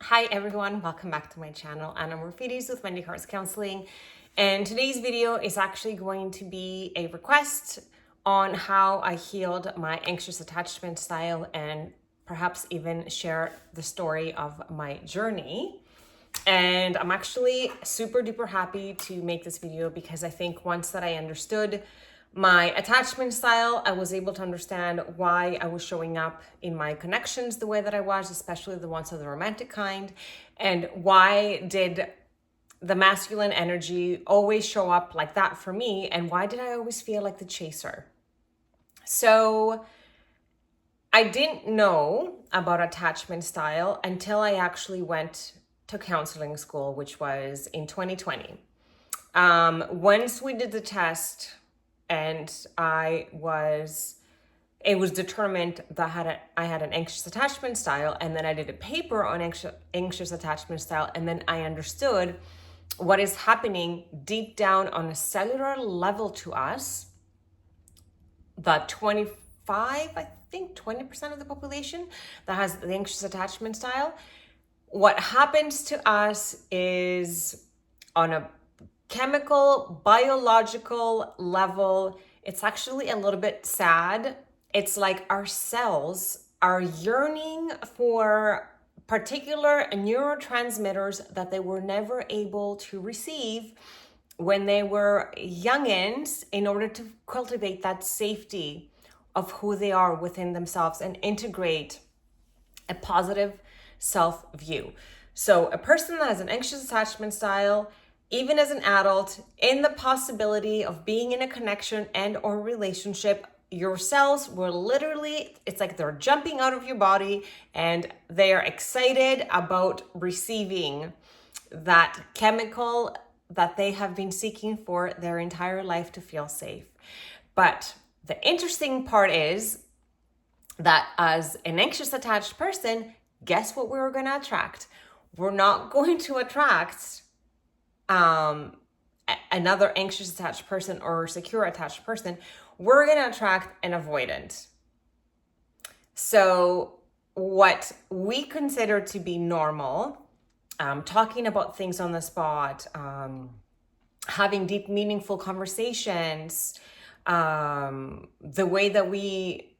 Hi everyone, welcome back to my channel. I'm Rafides with Wendy Hearts Counseling, and today's video is actually going to be a request on how I healed my anxious attachment style and perhaps even share the story of my journey. And I'm actually super duper happy to make this video because I think once that I understood my attachment style, I was able to understand why I was showing up in my connections the way that I was, especially the ones of the romantic kind, and why did the masculine energy always show up like that for me, and why did I always feel like the chaser? So I didn't know about attachment style until I actually went to counseling school, which was in 2020. Once we did the test, and it was determined that I had an anxious attachment style, and then I did a paper on anxious attachment style, and then I understood what is happening deep down on a cellular level to us, the 20% of the population that has the anxious attachment style. What happens to us is on a chemical, biological level, it's actually a little bit sad. It's like our cells are yearning for particular neurotransmitters that they were never able to receive when they were youngins in order to cultivate that safety of who they are within themselves and integrate a positive self-view. So a person that has an anxious attachment style, even as an adult, in the possibility of being in a connection and or relationship, your cells will literally, it's like they're jumping out of your body and they are excited about receiving that chemical that they have been seeking for their entire life to feel safe. But the interesting part is that as an anxious attached person, guess what we're going to attract? We're not going to attract another anxious attached person or secure attached person. We're going to attract an avoidant. So what we consider to be normal, talking about things on the spot, having deep, meaningful conversations, the way that we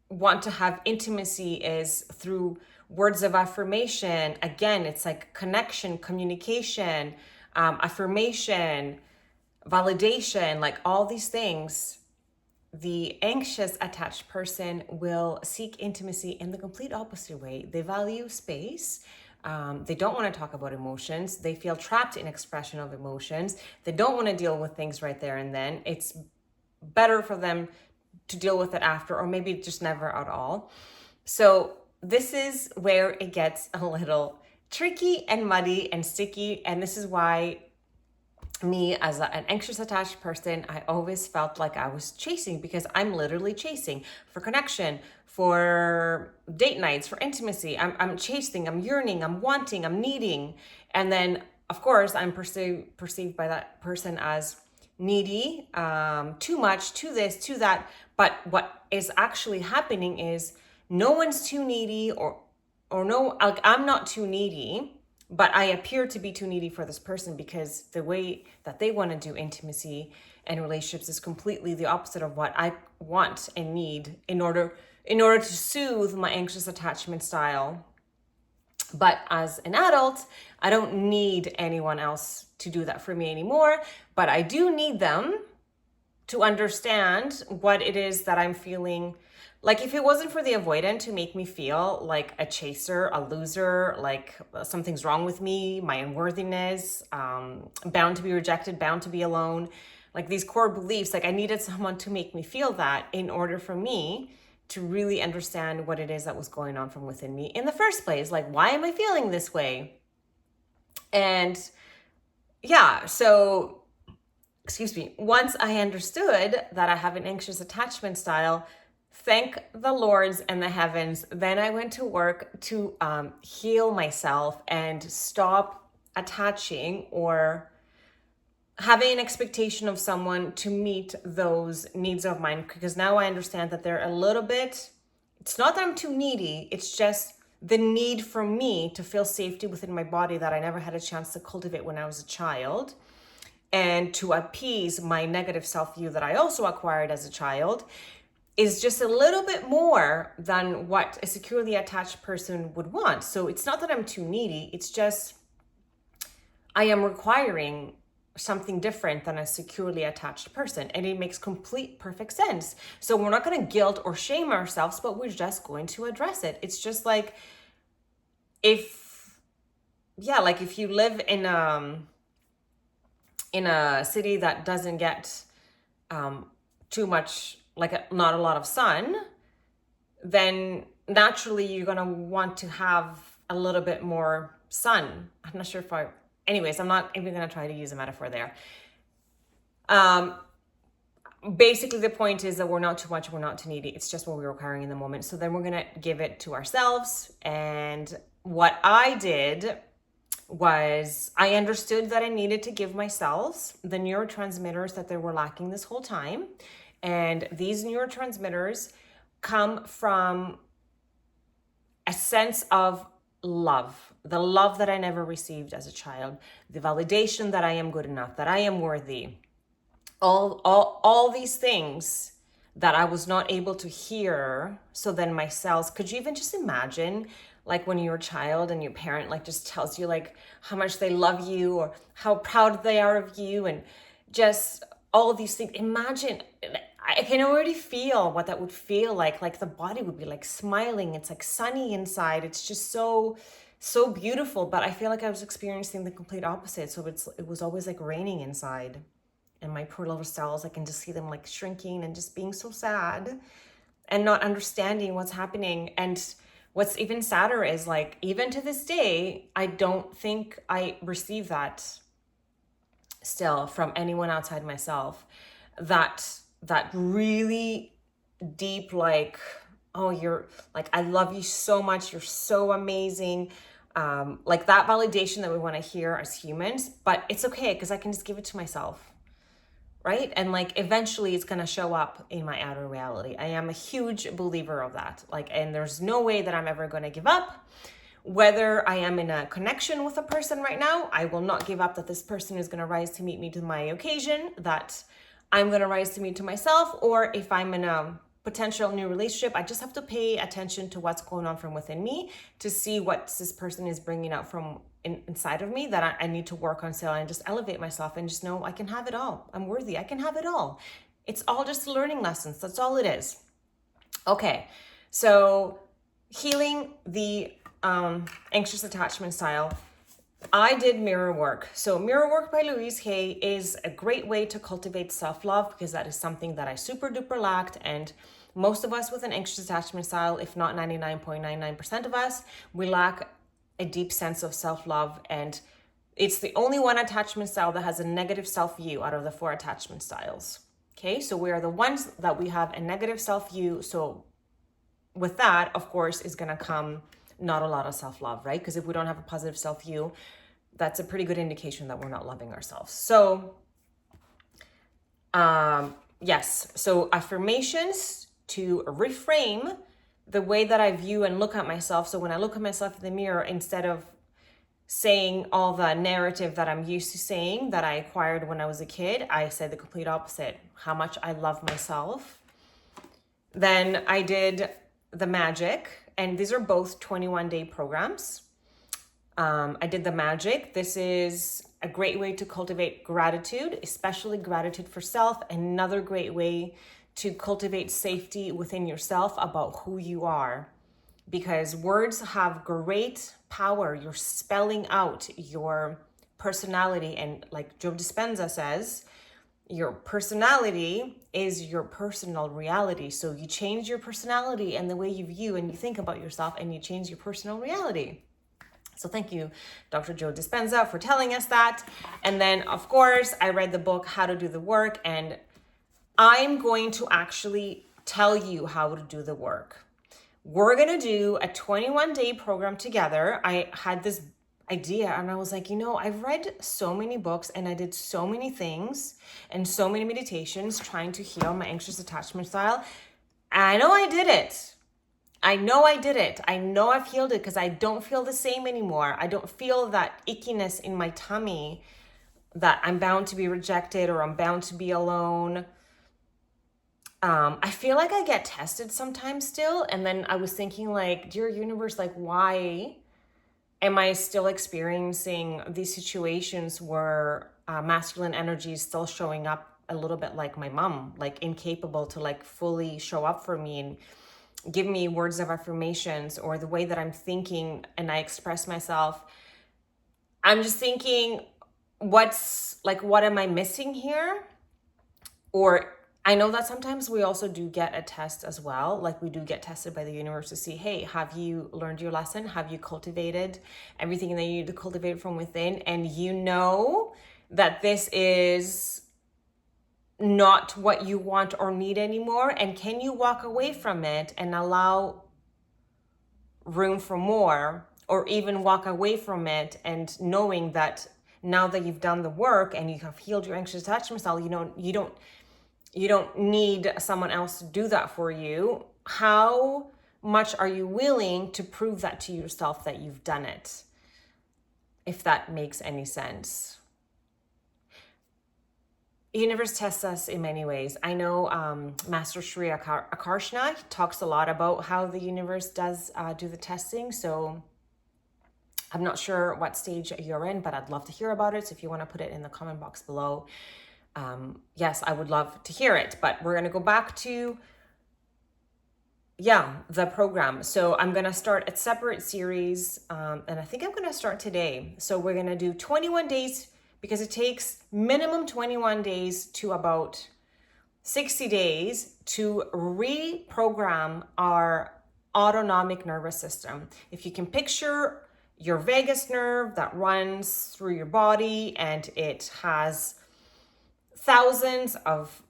want to have intimacy is through words of affirmation. Again, it's like connection, communication, affirmation, validation, like all these things. The anxious attached person will seek intimacy in the complete opposite way. They value space. They don't want to talk about emotions. They feel trapped in expression of emotions. They don't want to deal with things right there and then. It's better for them to deal with it after, or maybe just never at all. So this is where it gets a little tricky and muddy and sticky. And this is why me as an anxious attached person, I always felt like I was chasing, because I'm literally chasing for connection, for date nights, for intimacy. I'm chasing, I'm yearning, I'm wanting, I'm needing. And then of course I'm perceived by that person as needy, too much, to this, to that. But what is actually happening is no one's too needy, or no, like I'm not too needy, but I appear to be too needy for this person because the way that they want to do intimacy and relationships is completely the opposite of what I want and need in order to soothe my anxious attachment style. But as an adult, I don't need anyone else to do that for me anymore, but I do need them to understand what it is that I'm feeling. Like if it wasn't for the avoidant to make me feel like a chaser, a loser, like something's wrong with me, my unworthiness, bound to be rejected, bound to be alone, like these core beliefs, like I needed someone to make me feel that in order for me to really understand what it is that was going on from within me in the first place. Like, why am I feeling this way? And yeah, so, excuse me, once I understood that I have an anxious attachment style, thank the Lords and the heavens, then I went to work to heal myself and stop attaching or having an expectation of someone to meet those needs of mine, because now I understand that they're a little bit, it's not that I'm too needy, it's just the need for me to feel safety within my body that I never had a chance to cultivate when I was a child, and to appease my negative self-view that I also acquired as a child, is just a little bit more than what a securely attached person would want. So it's not that I'm too needy, it's just I am requiring something different than a securely attached person. And it makes complete perfect sense. So we're not going to guilt or shame ourselves, but we're just going to address it. It's just like if you live in a city that doesn't get too much, not a lot of sun, then naturally you're going to want to have a little bit more sun. I'm not sure if anyways, I'm not even going to try to use a metaphor there. Basically the point is that we're not too much, we're not too needy. It's just what we're requiring in the moment. So then we're going to give it to ourselves. And what I did was I understood that I needed to give myself the neurotransmitters that they were lacking this whole time. And these neurotransmitters come from a sense of love, the love that I never received as a child, the validation that I am good enough, that I am worthy, all these things that I was not able to hear. So then my cells, could you even just imagine like when you're a child and your parent like just tells you like how much they love you or how proud they are of you and just all these things. Imagine, I can already feel what that would feel like the body would be like smiling. It's like sunny inside. It's just so beautiful. But I feel like I was experiencing the complete opposite. So it was always like raining inside. And my poor little cells, I can just see them like shrinking and just being so sad and not understanding what's happening. And what's even sadder is like, even to this day, I don't think I receive that still from anyone outside myself. That really deep, like, oh, you're like, I love you so much. You're so amazing. Like that validation that we want to hear as humans, but it's okay because I can just give it to myself. Right? And like eventually it's going to show up in my outer reality. I am a huge believer of that. Like, and there's no way that I'm ever going to give up. Whether I am in a connection with a person right now, I will not give up that this person is going to rise to meet me to my occasion, that I'm going to rise to meet to myself. Or if I'm in a potential new relationship, I just have to pay attention to what's going on from within me to see what this person is bringing out from inside of me that I need to work on, so I just elevate myself and just know I can have it all. I'm worthy. I can have it all. It's all just learning lessons. That's all it is. Okay. So healing the anxious attachment style. I did mirror work. So mirror work by Louise Hay is a great way to cultivate self-love because that is something that I super duper lacked. And most of us with an anxious attachment style, if not 99.99% of us, we lack a deep sense of self-love. And it's the only one attachment style that has a negative self-view out of the 4 attachment styles. Okay, so we are the ones that we have a negative self-view. So with that, of course, is going to come not a lot of self-love, right? Because if we don't have a positive self-view, that's a pretty good indication that we're not loving ourselves. So yes, so affirmations to reframe the way that I view and look at myself. So when I look at myself in the mirror, instead of saying all the narrative that I'm used to saying that I acquired when I was a kid, I said the complete opposite, how much I love myself. Then I did the magic, and these are both 21-day programs. I did the magic. This is a great way to cultivate gratitude, especially gratitude for self. Another great way to cultivate safety within yourself about who you are, because words have great power. You're spelling out your personality. And like Joe Dispenza says, your personality is your personal reality. So you change your personality and the way you view and you think about yourself, and you change your personal reality. So thank you, Dr. Joe Dispenza, for telling us that. And then, of course, I read the book, How to Do the Work, and I'm going to actually tell you how to do the work. We're going to do a 21-day program together. I had this idea and I was like, I've read so many books and I did so many things and so many meditations trying to heal my anxious attachment style. I know I did it, I know I did it. I know I've healed it because I don't feel the same anymore. I don't feel that ickiness in my tummy that I'm bound to be rejected or I'm bound to be alone. I feel like I get tested sometimes still. And then I was thinking like, dear universe, like why am I still experiencing these situations where masculine energy is still showing up a little bit like my mom, like incapable to like fully show up for me and give me words of affirmations or the way that I'm thinking and I express myself. I'm just thinking, what am I missing here? Or I know that sometimes we also do get a test as well. Like we do get tested by the universe to see, hey, have you learned your lesson? Have you cultivated everything that you need to cultivate from within? And you know that this is not what you want or need anymore. And can you walk away from it and allow room for more, or even walk away from it and knowing that now that you've done the work and you have healed your anxious attachment style, you don't need someone else to do that for you. How much are you willing to prove that to yourself that you've done it? If that makes any sense. The universe tests us in many ways. I know Master Shri Akarshna talks a lot about how the universe does do the testing. So I'm not sure what stage you're in, but I'd love to hear about it. So if you want to put it in the comment box below, yes, I would love to hear it. But we're going to go back to, the program. So I'm going to start a separate series, and I think I'm going to start today. So we're going to do 21 days because it takes minimum 21 days to about 60 days to reprogram our autonomic nervous system. If you can picture your vagus nerve that runs through your body and it has thousands of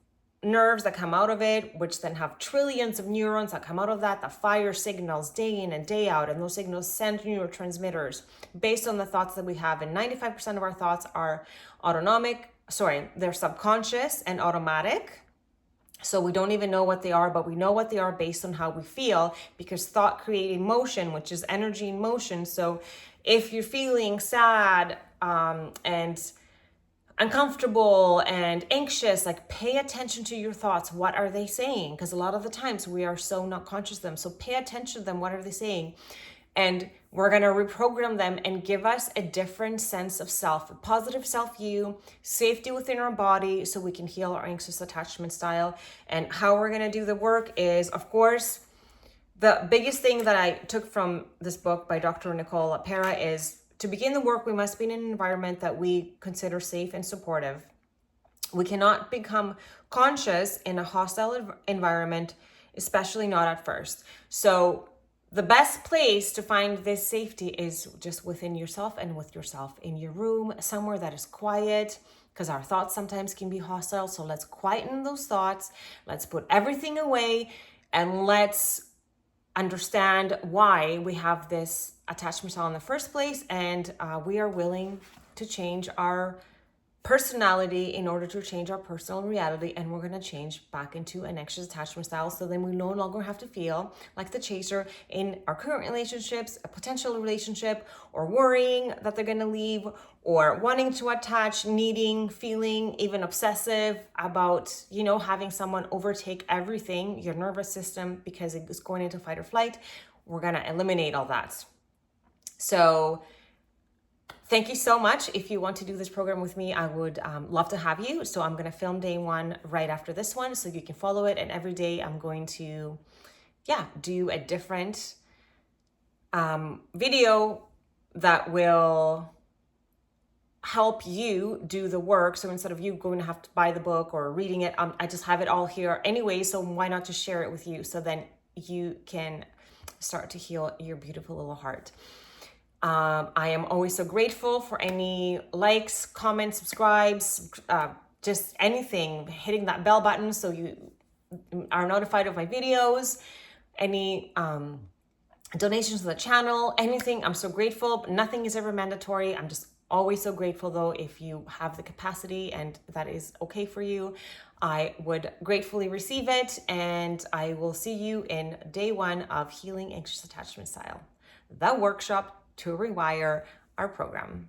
nerves that come out of it, which then have trillions of neurons that come out of that fire signals day in and day out, and those signals send neurotransmitters based on the thoughts that we have. And 95% of our thoughts are they're subconscious and automatic. So we don't even know what they are, but we know what they are based on how we feel, because thought creates emotion, which is energy in motion. So if you're feeling sad and uncomfortable and anxious, like pay attention to your thoughts. What are they saying? Because a lot of the times we are so not conscious of them. So pay attention to them. What are they saying? And we're going to reprogram them and give us a different sense of self, a positive self-view, safety within our body, so we can heal our anxious attachment style. And how we're going to do the work is, of course, the biggest thing that I took from this book by Dr. Nicole Pera is, to begin the work, we must be in an environment that we consider safe and supportive. We cannot become conscious in a hostile environment, especially not at first. So the best place to find this safety is just within yourself, and with yourself in your room, somewhere that is quiet, because our thoughts sometimes can be hostile. So let's quieten those thoughts. Let's put everything away and let's understand why we have this attachment style in the first place. And we are willing to change our personality in order to change our personal reality, and we're going to change back into an anxious attachment style, so then we no longer have to feel like the chaser in our current relationships, a potential relationship, or worrying that they're going to leave, or wanting to attach, needing, feeling even obsessive about having someone overtake everything, your nervous system, because it's going into fight or flight. We're going to eliminate all that. So thank you so much. If you want to do this program with me, I would love to have you. So I'm going to film day one right after this one, so you can follow it. And every day I'm going to, do a different video that will help you do the work. So instead of you going to have to buy the book or reading it, I just have it all here anyway. So why not just share it with you, so then you can start to heal your beautiful little heart. I am always so grateful for any likes, comments, subscribes, just anything, hitting that bell button so you are notified of my videos, any donations to the channel, anything. I'm so grateful, but nothing is ever mandatory. I'm just Always so grateful though, if you have the capacity and that is okay for you, I would gratefully receive it. And I will see you in day 1 of Healing Anxious Attachment Style, the workshop to rewire our program.